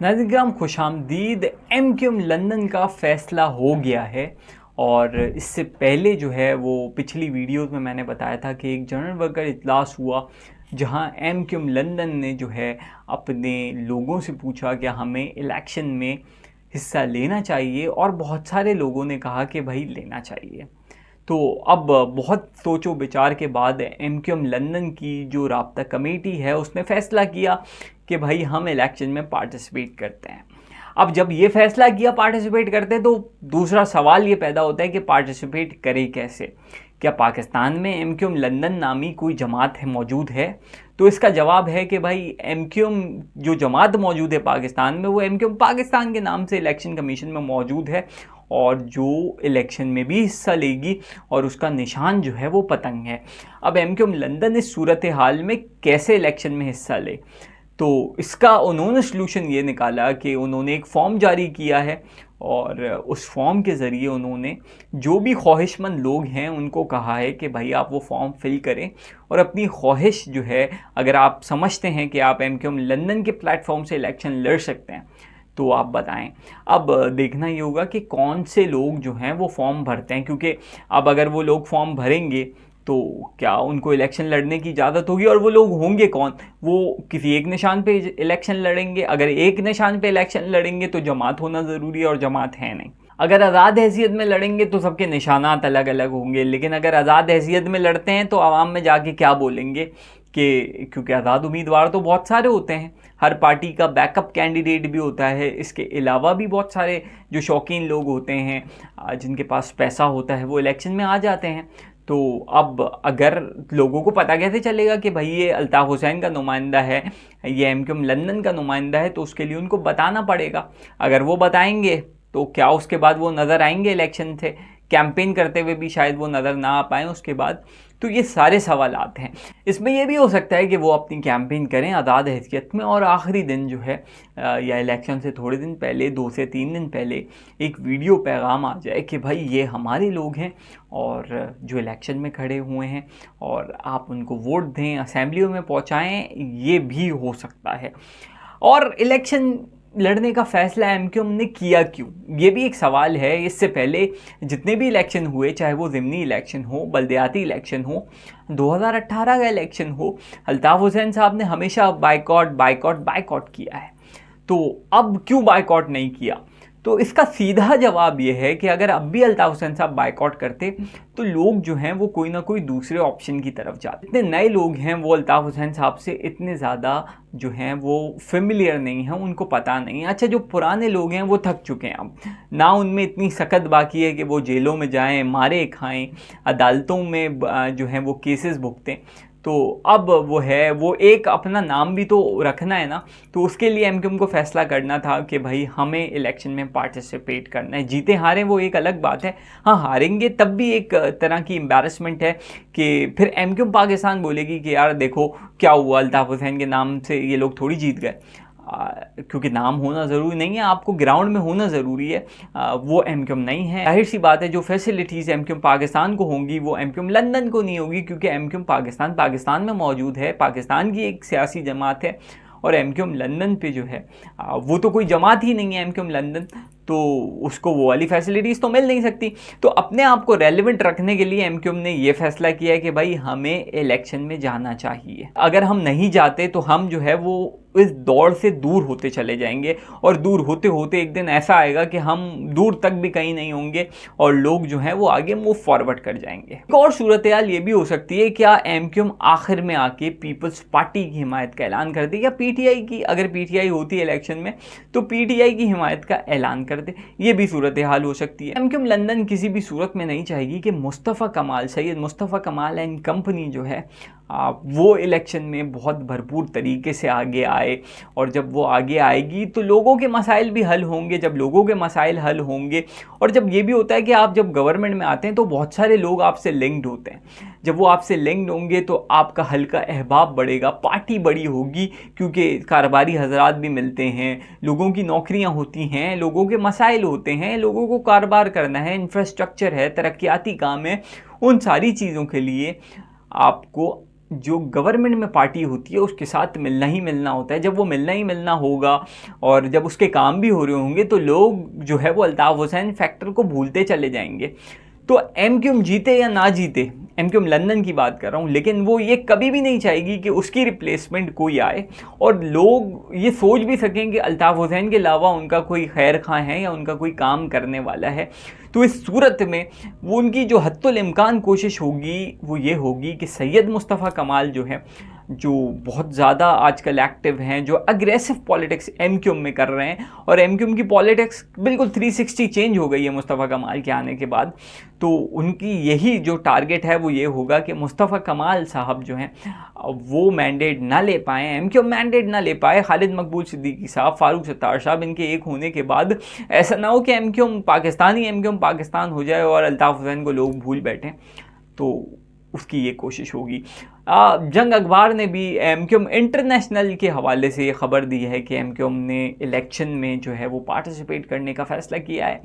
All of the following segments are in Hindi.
नाज़रीन खुशामदीद। एमक्यूएम लंदन का फ़ैसला हो गया है और इससे पहले जो है वो पिछली वीडियोस में मैंने बताया था कि एक जनरल वर्कर इजलास हुआ जहां एमक्यूएम लंदन ने जो है अपने लोगों से पूछा कि हमें इलेक्शन में हिस्सा लेना चाहिए और बहुत सारे लोगों ने कहा कि भाई लेना चाहिए। तो अब बहुत सोचो विचार के बाद एमक्यूएम लंदन की जो राब्ता कमेटी है उसने फ़ैसला किया कि भाई हम इलेक्शन में पार्टिसिपेट करते हैं। अब जब ये फैसला किया पार्टिसिपेट करते तो दूसरा सवाल ये पैदा होता है कि पार्टिसिपेट करे कैसे। क्या पाकिस्तान में एमक्यूएम लंदन नामी कोई जमात है मौजूद है? तो इसका जवाब है कि भाई एमक्यूएम जो जमात मौजूद है पाकिस्तान में वो एमक्यूएम पाकिस्तान के नाम से इलेक्शन कमीशन में मौजूद है और जो इलेक्शन में भी हिस्सा लेगी और उसका निशान जो है वो पतंग है। अब एमक्यूएम लंदन इस सूरत हाल में कैसे इलेक्शन में हिस्सा ले, तो इसका उन्होंने सलूशन ये निकाला कि उन्होंने एक फॉर्म जारी किया है और उस फॉर्म के ज़रिए उन्होंने जो भी ख्वाहिशमंद लोग हैं उनको कहा है कि भाई आप वो फॉर्म फिल करें और अपनी ख्वाहिश जो है, अगर आप समझते हैं कि आप एमक्यूएम लंदन के प्लेटफॉर्म से इलेक्शन लड़ सकते हैं तो आप बताएं। अब देखना ये होगा कि कौन से लोग जो हैं वो फॉर्म भरते हैं, क्योंकि अब अगर वो लोग फॉर्म भरेंगे तो क्या उनको इलेक्शन लड़ने की इजाज़त होगी और वो लोग होंगे कौन? वो किसी एक निशान पे इलेक्शन लड़ेंगे। अगर एक निशान पे इलेक्शन लड़ेंगे तो जमात होना ज़रूरी है और जमात है नहीं। अगर आज़ाद हैसियत में लड़ेंगे तो सबके निशानात अलग अलग होंगे, लेकिन अगर आज़ाद हैसियत में लड़ते हैं तो आवाम में जाके क्या बोलेंगे कि क्योंकि आज़ाद उम्मीदवार तो बहुत सारे होते हैं, हर पार्टी का बैकअप कैंडिडेट भी होता है। इसके अलावा भी बहुत सारे जो शौकीन लोग होते हैं जिनके पास पैसा होता है वो इलेक्शन में आ जाते हैं। तो अब अगर लोगों को पता कैसे चलेगा कि भाई ये अल्ताफ़ हुसैन का नुमाइंदा है, ये एमक्यूएम लंदन का नुमाइंदा है? तो उसके लिए उनको बताना पड़ेगा। अगर वो बताएंगे तो क्या उसके बाद वो नज़र आएंगे इलेक्शन से कैंपेन करते हुए भी? शायद वो नज़र ना आ पाएँ उसके बाद। तो ये सारे सवाल आते हैं। इसमें यह भी हो सकता है कि वो अपनी कैंपेन करें आज़ाद हैसियत में और आखिरी दिन जो है या इलेक्शन से थोड़े दिन पहले, 2 से 3 दिन पहले एक वीडियो पैगाम आ जाए कि भाई ये हमारे लोग हैं और जो इलेक्शन में खड़े हुए हैं और आप उनको वोट दें, असेंबलियों में पहुंचाएं। ये भी हो सकता है। और इलेक्शन लड़ने का फ़ैसला एमक्यूएम ने किया क्यों, ये भी एक सवाल है। इससे पहले जितने भी इलेक्शन हुए, चाहे वो ज़िमनी इलेक्शन हो, बल्दियाती इलेक्शन हो, 2018 का इलेक्शन हो, अल्ताफ़ हुसैन साहब ने हमेशा बाइकॉट किया है। तो अब क्यों बाइकॉट नहीं किया? तो इसका सीधा जवाब ये है कि अगर अब भी अल्ताफ़ हुसैन साहब बाइकॉट करते तो लोग जो हैं वो कोई ना कोई दूसरे ऑप्शन की तरफ जाते। इतने नए लोग हैं वो अल्ताफ़ हुसैन साहब से इतने ज़्यादा जो हैं वो फेमिलियर नहीं हैं, उनको पता नहीं है। अच्छा, जो पुराने लोग हैं वो थक चुके हैं अब ना, उनमें इतनी सख्त बाकी है कि वो जेलों में जाएं, मारे खाएं, अदालतों में जो हैं वो केसेस भुगतें। तो अब वो एक अपना नाम भी तो रखना है ना। तो उसके लिए एमक्यूएम को फैसला करना था कि भाई हमें इलेक्शन में पार्टिसिपेट करना है। जीते हारें वो एक अलग बात है, हाँ हारेंगे तब भी एक तरह की एम्बैरसमेंट है कि फिर एमक्यूएम पाकिस्तान बोलेगी कि यार देखो क्या हुआ, अल्ताफ़ हुसैन के नाम से ये लोग थोड़ी जीत गए। क्योंकि नाम होना ज़रूरी नहीं है, आपको ग्राउंड में होना ज़रूरी है। वो एमक्यूएम नहीं है। जाहिर सी बात है जो फैसिलिटीज़ एमक्यूएम पाकिस्तान को होंगी वो एमक्यूएम लंदन को नहीं होगी, क्योंकि एमक्यूएम पाकिस्तान में मौजूद है, पाकिस्तान की एक सियासी जमात है। और एमक्यूएम लंदन पे जो है वो तो कोई जमात ही नहीं है एमक्यूएम लंदन, तो उसको वो वाली फैसिलिटीज़ तो मिल नहीं सकती। तो अपने आप को रेलिवेंट रखने के लिए एमक्यूएम ने ये फैसला किया है कि भाई हमें इलेक्शन में जाना चाहिए। अगर हम नहीं जाते तो हम जो है वो इस दौड़ से दूर होते चले जाएंगे और दूर होते होते एक दिन ऐसा आएगा कि हम दूर तक भी कहीं नहीं होंगे और लोग जो हैं वो आगे मूव फॉरवर्ड कर जाएंगे। एक और सूरत हाल ये भी हो सकती है, क्या एमक्यूएम आखिर में आके पीपल्स पार्टी की हिमायत का ऐलान कर दे या पीटीआई की, अगर पीटीआई होती है इलेक्शन में तो पीटीआई की हिमायत का ऐलान कर दे। ये भी सूरत हाल हो सकती है। एमक्यूएम लंदन किसी भी सूरत में नहीं चाहेगी कि मुस्तफ़ा कमाल, सैयद मुस्तफ़ा कमाल एंड कंपनी जो है वो इलेक्शन में बहुत भरपूर तरीके से आगे आए। और जब वो आगे आएगी तो लोगों के मसाइल भी हल होंगे। जब लोगों के मसाइल हल होंगे, और जब ये भी होता है कि आप जब गवर्नमेंट में आते हैं तो बहुत सारे लोग आपसे लिंक्ड होते हैं। जब वो आपसे लिंक्ड होंगे तो आपका हल्का अहबाब बढ़ेगा, पार्टी बड़ी होगी, क्योंकि कारोबारी हजरात भी मिलते हैं, लोगों की नौकरियां होती हैं, लोगों के मसाइल होते हैं, लोगों को कारोबार करना है, इंफ्रास्ट्रक्चर है, तरक्याती काम है। उन सारी चीज़ों के लिए आपको जो गवर्नमेंट में पार्टी होती है उसके साथ मिलना ही मिलना होता है। जब वो मिलना ही मिलना होगा और जब उसके काम भी हो रहे होंगे तो लोग जो है वो अल्ताफ़ हुसैन फैक्टर को भूलते चले जाएंगे। तो एमक्यूएम जीते या ना जीते, एमक्यूएम लंदन की बात कर रहा हूँ, लेकिन वो ये कभी भी नहीं चाहेगी कि उसकी रिप्लेसमेंट कोई आए और लोग ये सोच भी सकें कि अल्ताफ़ हुसैन के अलावा उनका कोई खैर खां है या उनका कोई काम करने वाला है। तो इस सूरत में वो उनकी जो हत्तुल इम्कान कोशिश होगी वो ये होगी कि सैयद मुस्तफ़ा कमाल जो है, जो बहुत ज़्यादा आजकल एक्टिव हैं, जो अग्रेसिव पॉलिटिक्स एमक्यूएम में कर रहे हैं, और एमक्यूएम की पॉलिटिक्स बिल्कुल 360 चेंज हो गई है मुस्तफ़ा कमाल के आने के बाद। तो उनकी यही जो टारगेट है वो ये होगा कि मुस्तफ़ा कमाल साहब जो हैं वो मैंडेट ना ले पाएँ, एमक्यूएम मैंडेट ना ले पाए। खालिद मकबूल सिद्दीकी साहब, फारूक सत्तार साहब, इनके एक होने के बाद ऐसा ना हो कि एमक्यूएम पाकिस्तान हो जाए और अल्ताफ़ हुसैन को लोग भूल बैठें। तो उसकी ये कोशिश होगी। जंग अखबार ने भी एमक्यूएम इंटरनेशनल के हवाले से ये ख़बर दी है कि एमक्यूएम ने इलेक्शन में जो है वो पार्टिसिपेट करने का फ़ैसला किया है।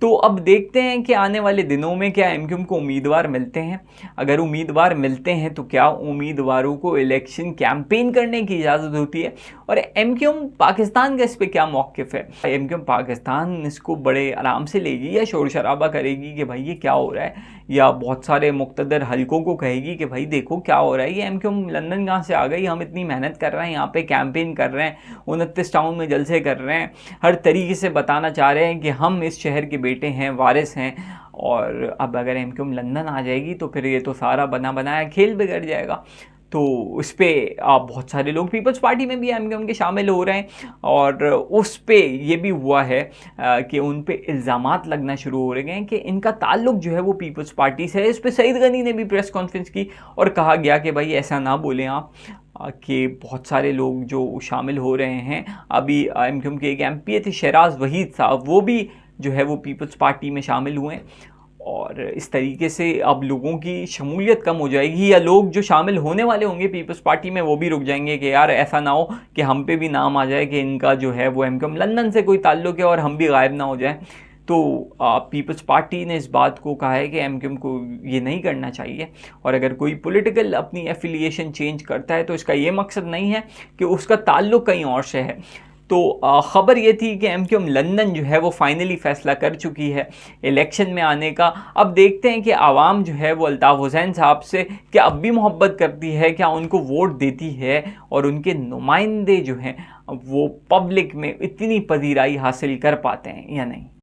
तो अब देखते हैं कि आने वाले दिनों में क्या एमक्यूएम को उम्मीदवार मिलते हैं। अगर उम्मीदवार मिलते हैं तो क्या उम्मीदवारों को इलेक्शन कैंपेन करने की इजाज़त होती है, और एमक्यूएम पाकिस्तान का इस पर क्या मौक़िफ़ है। एमक्यूएम पाकिस्तान इसको बड़े आराम से लेगी या शोर शराबा करेगी कि भाई ये क्या हो रहा है, या बहुत सारे मुक़्तदर हलकों को कहेगी कि भाई देखो क्या हो रहा है, ये एमक्यूएम लंदन कहाँ से आ गई, हम इतनी मेहनत कर रहे हैं, यहाँ पे कैंपेन कर रहे हैं, 29 टाउन में जलसे कर रहे हैं, हर तरीके से बताना चाह रहे हैं कि हम इस शहर के बेटे हैं, वारिस हैं। और अब अगर एमक्यूएम लंदन आ जाएगी तो फिर ये तो सारा बना बनाया खेल बिगड़ जाएगा। तो उस पर बहुत सारे लोग पीपल्स पार्टी में भी एमक्यूएम के शामिल हो रहे हैं, और उस पर ये भी हुआ है कि उन पे इल्ज़ामात लगना शुरू हो रहे हैं कि इनका ताल्लुक जो है वो पीपल्स पार्टी से है। इस पर सईद गनी ने भी प्रेस कॉन्फ्रेंस की और कहा गया कि भाई ऐसा ना बोलें आप, कि बहुत सारे लोग जो शामिल हो रहे हैं। अभी एमक्यूएम के एक एमपी थे शहराज वहीद साहब, वो भी जो है वो पीपल्स पार्टी में शामिल हुए हैं, और इस तरीके से अब लोगों की शमूलियत कम हो जाएगी, या लोग जो शामिल होने वाले होंगे पीपल्स पार्टी में वो भी रुक जाएंगे कि यार ऐसा ना हो कि हम पे भी नाम आ जाए कि इनका जो है वो एमक्यूएम लंदन से कोई ताल्लुक़ है और हम भी गायब ना हो जाए। तो पीपल्स पार्टी ने इस बात को कहा है कि एमक्यूएम को ये नहीं करना चाहिए, और अगर कोई पॉलिटिकल अपनी एफिलिएशन चेंज करता है तो इसका ये मकसद नहीं है कि उसका ताल्लुक़ कहीं और से है। तो ख़बर ये थी कि एमक्यूएम लंदन जो है वो फाइनली फ़ैसला कर चुकी है इलेक्शन में आने का। अब देखते हैं कि आवाम जो है वो अल्ताफ़ हुसैन साहब से क्या अब भी मोहब्बत करती है, क्या उनको वोट देती है, और उनके नुमाइंदे जो हैं वो पब्लिक में इतनी पजीराई हासिल कर पाते हैं या नहीं।